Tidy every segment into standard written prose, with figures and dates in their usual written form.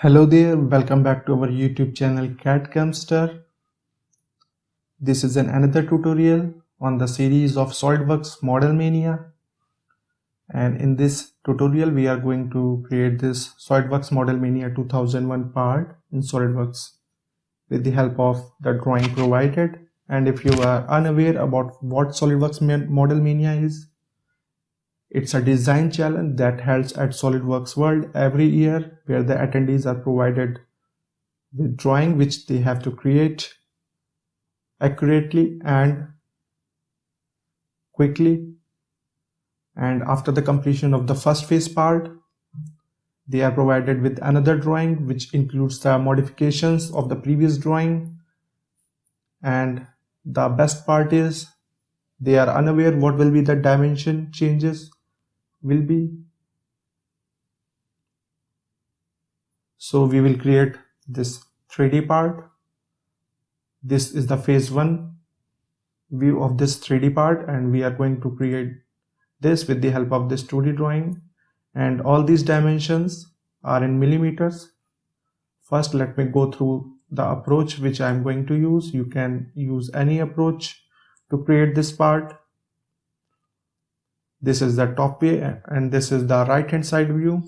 Hello there, welcome back to our YouTube channel CADCAMSTER. This is another tutorial on the series of Solidworks Model Mania. And in this tutorial, we are going to create this Solidworks Model Mania 2001 part in Solidworks with the help of the drawing provided. And if you are unaware about what Solidworks Model Mania is, it's a design challenge that held at Solidworks World every year, where the attendees are provided with drawing which they have to create accurately and quickly. And after the completion of the first phase part, they are provided with another drawing which includes the modifications of the previous drawing. And the best part is they are unaware what will be the dimension changes will be. So we will create this 3D part. This is the phase 1 view of this 3D part, and we are going to create this with the help of this 2D drawing, and all these dimensions are in millimeters. First, let me go through the approach which I am going to use. You can use any approach to create this part. This is the top view, and this is the right hand side view,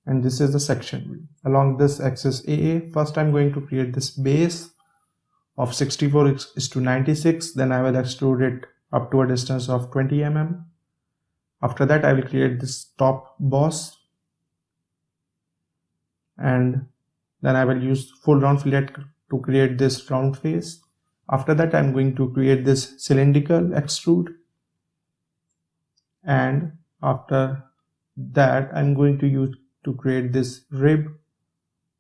and this is the section view. Along this axis AA, first I am going to create this base of 64:96, then I will extrude it up to a distance of 20 mm. After that, I will create this top boss, and then I will use full round fillet to create this round face. After that, I am going to create this cylindrical extrude, and after that, I am going to use to create this rib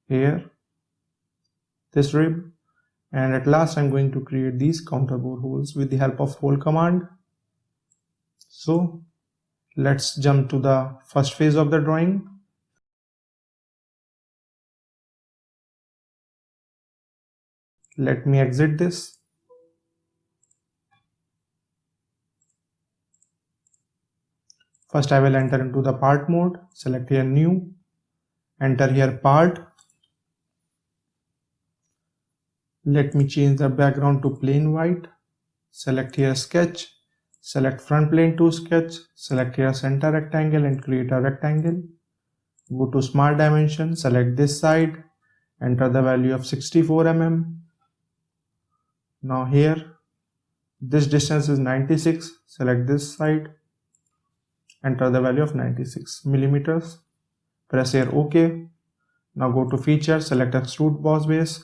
here, this rib. And at last, I'm going to create these counter bore holes with the help of hole command. So let's jump to the first phase of the drawing. Let me exit this. First, I will enter into the part mode. Select here new, enter here part. Let me change the background to plain white. Select here sketch, select front plane to sketch, select here center rectangle and create a rectangle. Go to smart dimension, select this side, enter the value of 64 mm. Now here, this distance is 96, select this side, enter the value of 96 millimeters. Press here OK. Now go to feature, select extrude boss base,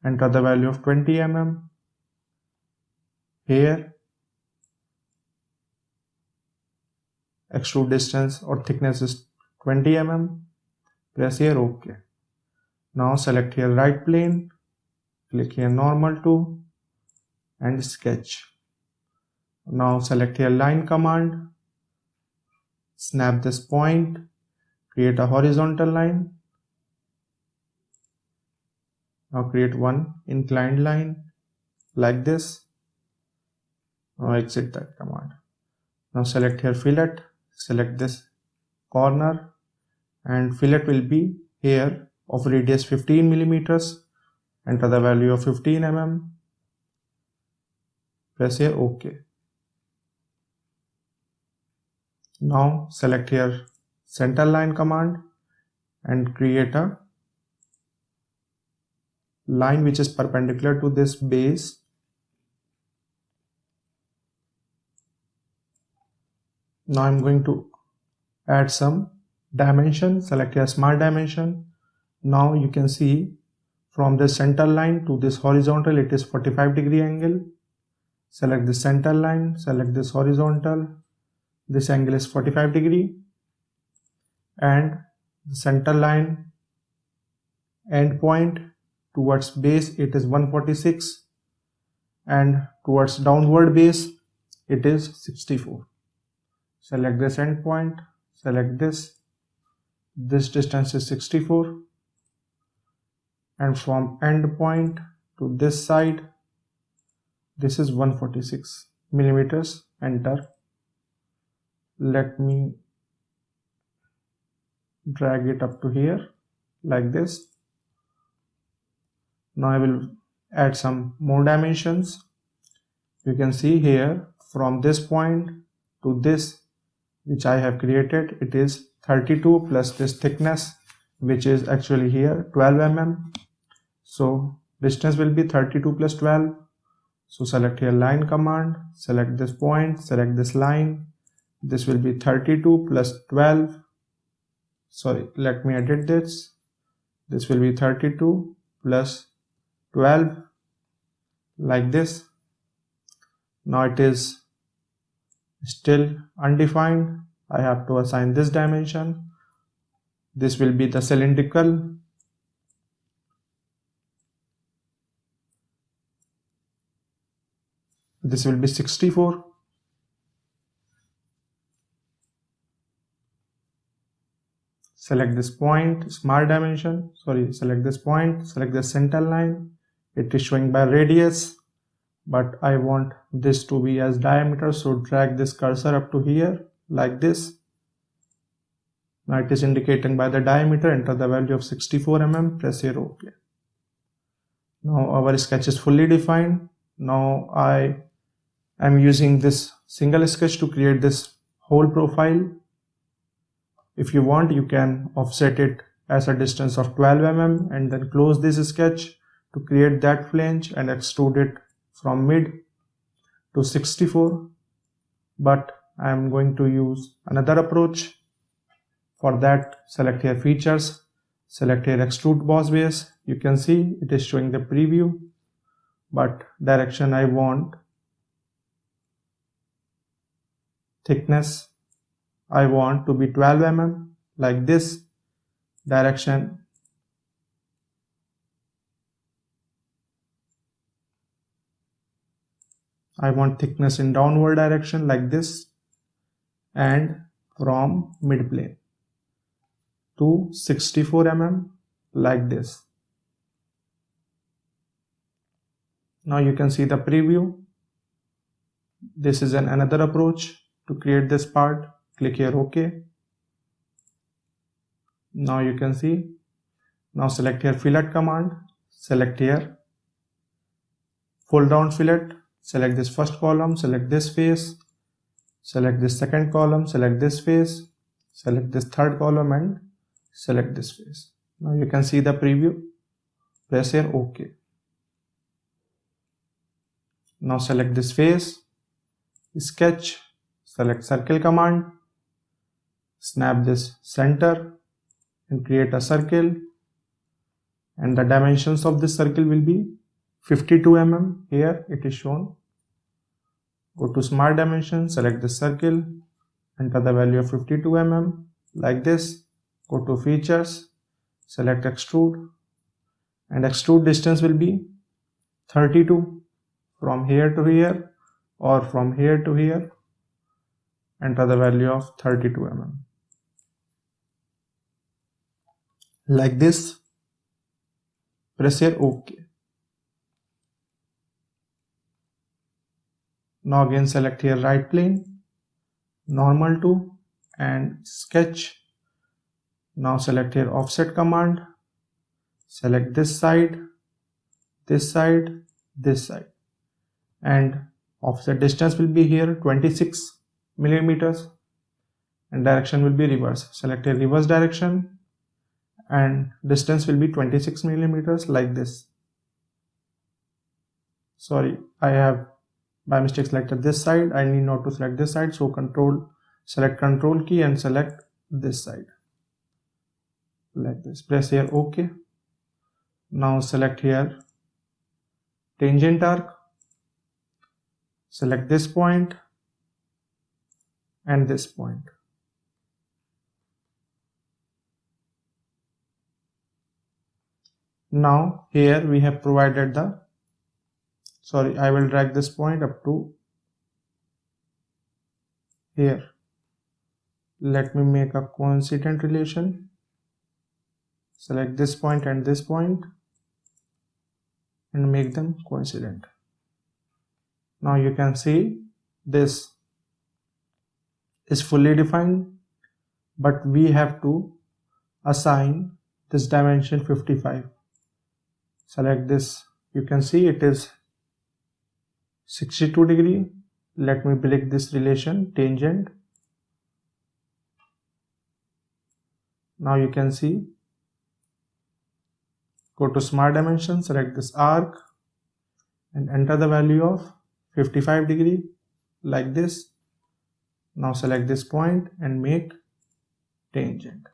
enter the value of 20 mm. Here, extrude distance or thickness is 20 mm. Press here OK. Now select here right plane, click here normal to and sketch. Now select here line command, snap this point, create a horizontal line. Now create one inclined line like this. Now exit that command. Now select here fillet, select this corner, and fillet will be here of radius 15 millimeters. Enter the value of 15 mm. Press here OK. Now select here center line command and create a line which is perpendicular to this base. Now I'm going to add some dimension. Select here smart dimension. Now you can see from the center line to this horizontal, it is 45-degree angle. Select the center line, select this horizontal. This angle is 45-degree, and the center line end point towards base it is 146, and towards downward base it is 64. Select this end point, select this distance is 64, and from end point to this side this is 146 millimeters. Enter. Let me drag it up to here. like this. Now I will add some more dimensions. You can see here from this point to this which I have created, it is 32 plus this thickness which is actually here 12 mm. So distance will be 32 plus 12. So select here line command, select this point, select this line. This will be 32 plus 12. Sorry, let me edit this. This will be 32 plus 12 like this. Now it is still undefined. I have to assign this dimension. This will be the cylindrical. This will be 64. Select this point, smart dimension. Sorry, select this point, select the center line. It is showing by radius, but I want this to be as diameter, so drag this cursor up to here like this. Now it is indicating by the diameter. Enter the value of 64 mm, press here OK. Now our sketch is fully defined. Now I am using this single sketch to create this whole profile. If you want, you can offset it as a distance of 12 mm and then close this sketch to create that flange and extrude it from mid to 64. But I am going to use another approach. For that, select here features, select here extrude boss base. You can see it is showing the preview, but direction I want thickness I want to be 12 mm like this. Direction I want thickness in downward direction like this, and from mid plane to 64 mm like this. Now you can see the preview. This is another approach to create this part. Click here OK. Now you can see. Now select here fillet command. Select here fold down fillet. Select this first column. Select this face. Select this second column. Select this face. Select this third column and select this face. Now you can see the preview. Press here OK. Now select this face. Sketch. Select circle command. Snap this center and create a circle, and the dimensions of this circle will be 52 mm. Here it is shown. Go to smart dimension, select this circle, enter the value of 52 mm like this. Go to features, select extrude, and extrude distance will be 32 from here to here or from here to here. Enter the value of 32 mm like this. Press here OK. Now again select here right plane, normal to, and sketch. Now select here offset command. Select this side, this side, this side, and offset distance will be here 26 millimeters and direction will be reverse. Select a reverse direction and distance will be 26 millimeters like this. Sorry, I have by mistake selected this side. I need not to select this side, so select control key and select this side like this. Press here OK. Now select here tangent arc. Select this point and this point. Now here we have provided the, sorry, I will drag this point up to here. Let me make a coincident relation. Select this point and this point and make them coincident. Now you can see this is fully defined, but we have to assign this dimension 55. Select this. You can see it is 62 degree. Let me break this relation, tangent. Now you can see, go to smart dimension, select this arc and enter the value of 55 degree like this. Now select this point and make tangent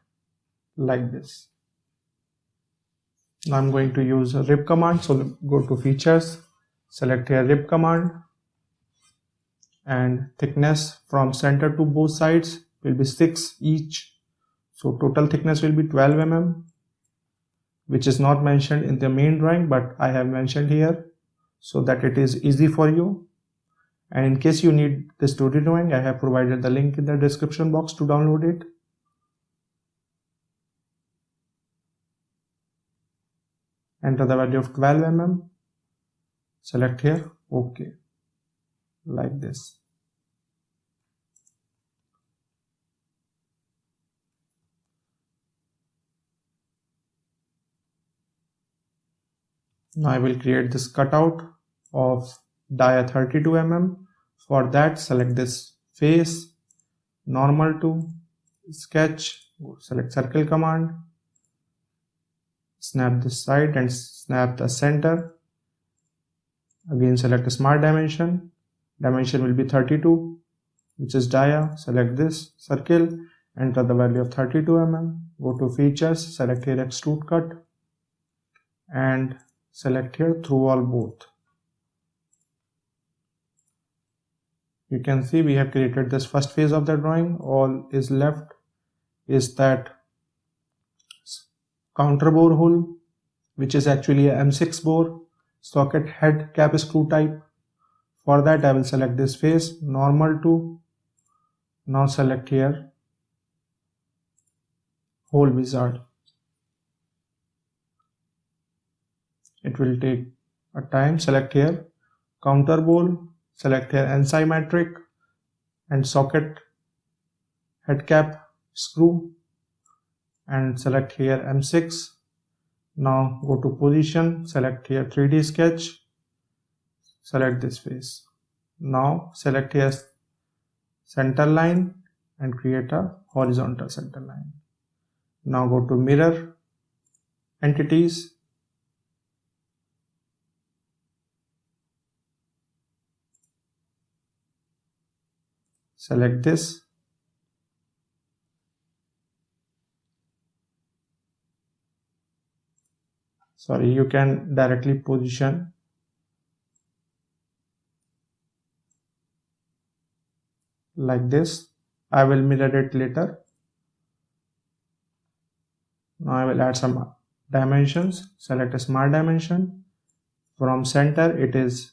like this. Now I'm going to use a rip command. So go to features, select here rip command, and thickness from center to both sides will be 6 each. So total thickness will be 12 mm, which is not mentioned in the main drawing, but I have mentioned here so that it is easy for you. And in case you need this 2D drawing, I have provided the link in the description box to download it. Enter the value of 12 mm. Select here OK, like this. Now I will create this cutout of dia 32 mm. For that, select this face, normal to, sketch, select circle command, snap this side and snap the center. Again select a smart dimension. Dimension will be 32, which is dia. Select this circle, enter the value of 32 mm. Go to features, select here extrude cut and select here through all both. You can see we have created this first phase of the drawing. All is left is that counter bore hole, which is actually a M6 bore, socket head cap screw type. For that I will select this face, normal to. Now select here hole wizard. It will take a time. Select here counter bore, select here asymmetric and socket head cap screw and select here M6. Now go to position, select here 3D sketch, select this face. Now select here center line and create a horizontal center line. Now go to mirror entities, select this, sorry, you can directly position like this. I will mirror it later. Now I will add some dimensions. Select a smart dimension. From center it is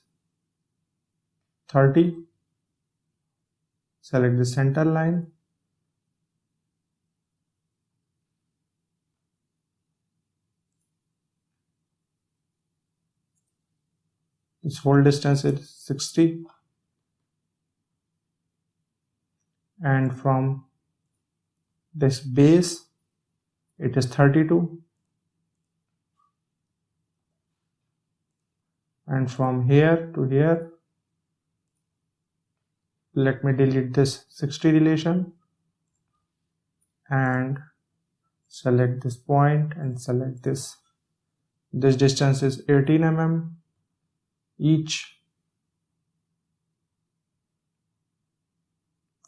30. Select the center line. This whole distance is 60. And from this base it is 32. And from here to here, let me delete this 60 relation and select this point and select this. This distance is 18 mm each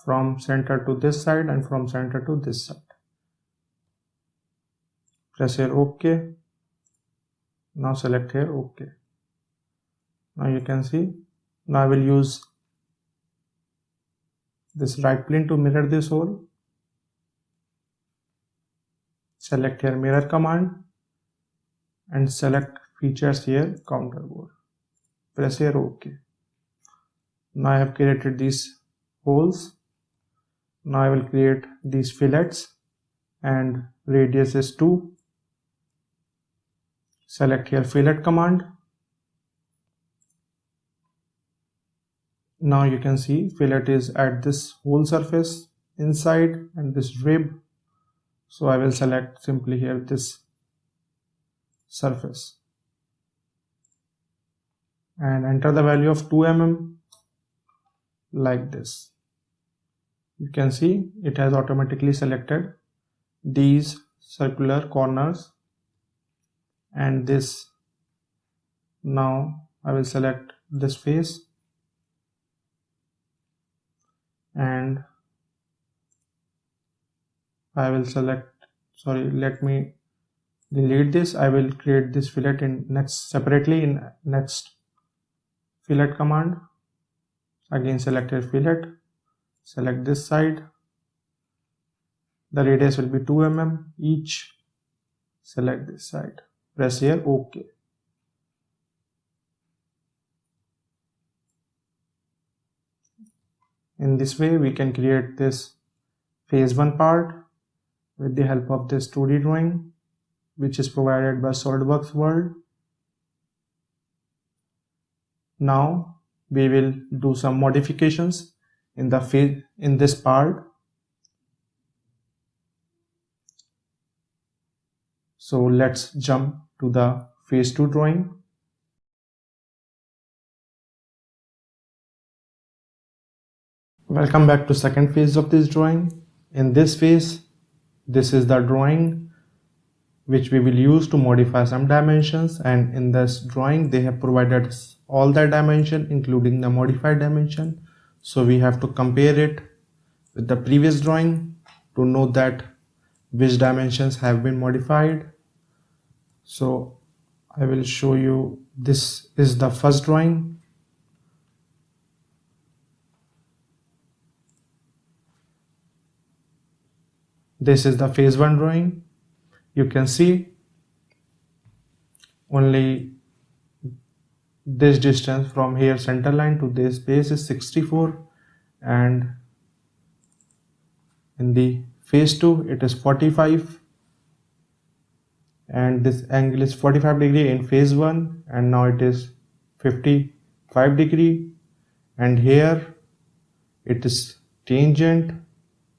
from center to this side and from center to this side. Press here OK. Now select here OK. Now you can see, now I will use this right plane to mirror this hole. Select here mirror command and select features here counter bore. Press here OK. Now I have created these holes. Now I will create these fillets and radius is 2. Select here fillet command. Now you can see fillet is at this whole surface inside and this rib. So I will select simply here this surface and enter the value of 2 mm like this. You can see it has automatically selected these circular corners and this. Now I will select this face and I will select, let me delete this. I will create this fillet in next separately in next fillet command. Again select a fillet, select this side, the radius will be 2 mm each, select this side, press here OK. In this way we can create this phase 1 part with the help of this 2D drawing which is provided by Solidworks World. Now we will do some modifications in the phase in this part. So let's jump to the phase 2 drawing. Welcome back to second phase of this drawing. In this phase, this is the drawing which we will use to modify some dimensions, and in this drawing they have provided all the dimension including the modified dimension. So we have to compare it with the previous drawing to know that which dimensions have been modified. So I will show you, this is the first drawing. This is the phase 1 drawing. You can see only this distance from here center line to this base is 64, and in the phase 2 it is 45, and this angle is 45 degree in phase 1 and now it is 55 degree, and here it is tangent.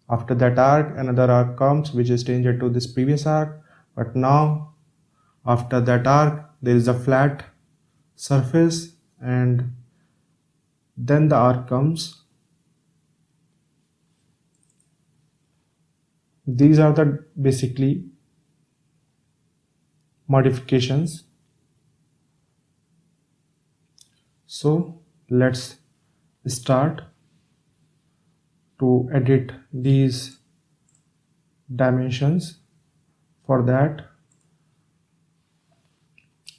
After that arc another arc comes which is tangent to this previous arc, but now after that arc there is a flat surface and then the arc comes. These are the basically modifications. So let's start to edit these dimensions. For that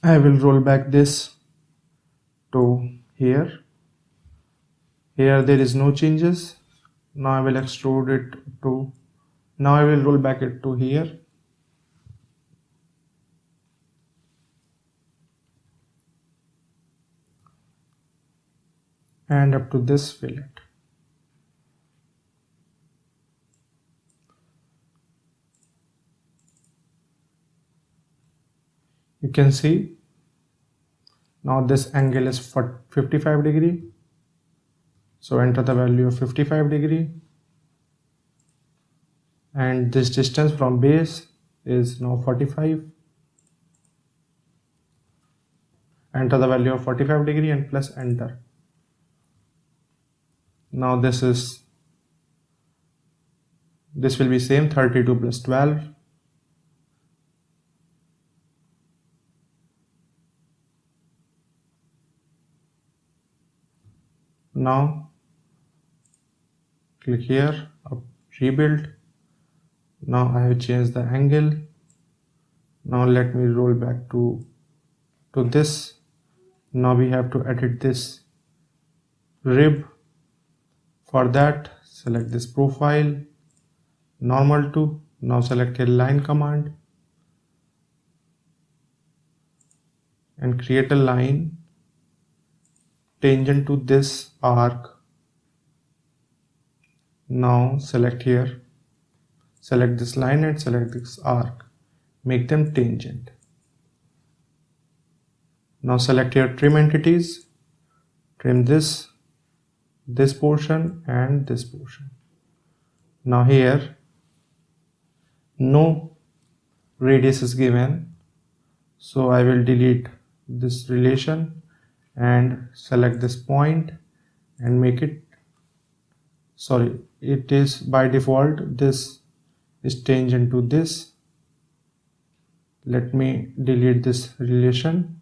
I will roll back this to here. Here there is no changes. Now I will extrude it to, now I will roll back it to here. And up to this fillet. You can see now this angle is 55 degree. So enter the value of 55 degree. And this distance from base is now 45. Enter the value of 45 degree and press enter. Now this will be same 32 plus 12. Now click here, rebuild. Now I have changed the angle. Now let me roll back to this. Now we have to edit this rib. For that select this profile, normal to, now select a line command and create a line tangent to this arc. Now select here, select this line and select this arc, make them tangent. Now select your trim entities, trim this portion and this portion. Now here no radius is given, So I will delete this relation and select this point and make it, sorry, it is by default this is tangent to this. Let me delete this relation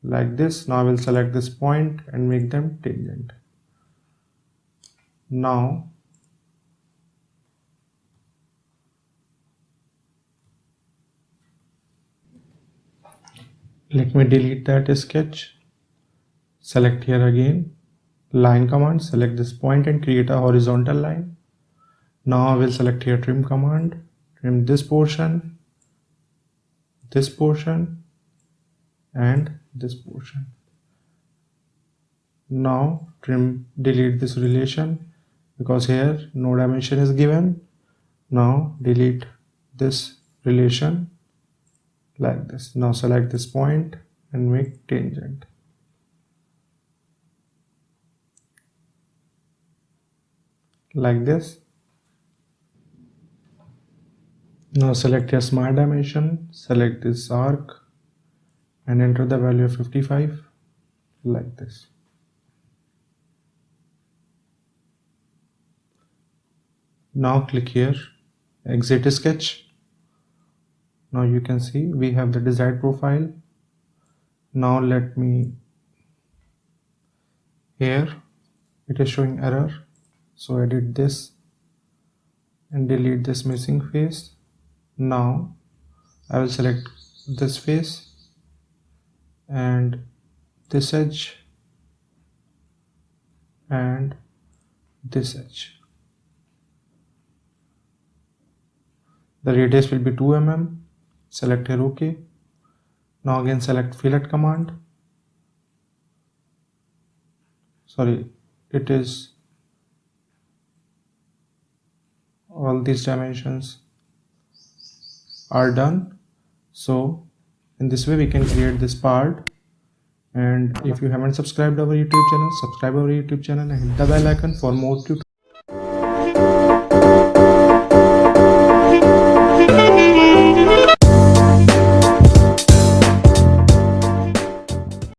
like this. Now I will select this point and make them tangent. Now let me delete that sketch. Select here again, line command, select this point and create a horizontal line. Now I will select here trim command, trim this portion and this portion. Now delete this relation because here no dimension is given. Now delete this relation like this. Now select this point and make tangent like this. Now select your smart dimension, select this arc and enter the value of 55 like this. Now click here, exit sketch. Now you can see we have the desired profile. Now let me, here it is showing error, so edit this and delete this missing face. Now I will select this face and this edge and this edge. The radius will be 2 mm. Select here OK. Now again select fillet command. Sorry, it is all these dimensions are done. So in this way we can create this part. And if you haven't subscribed our YouTube channel, subscribe our YouTube channel and hit the bell icon for more tutorials.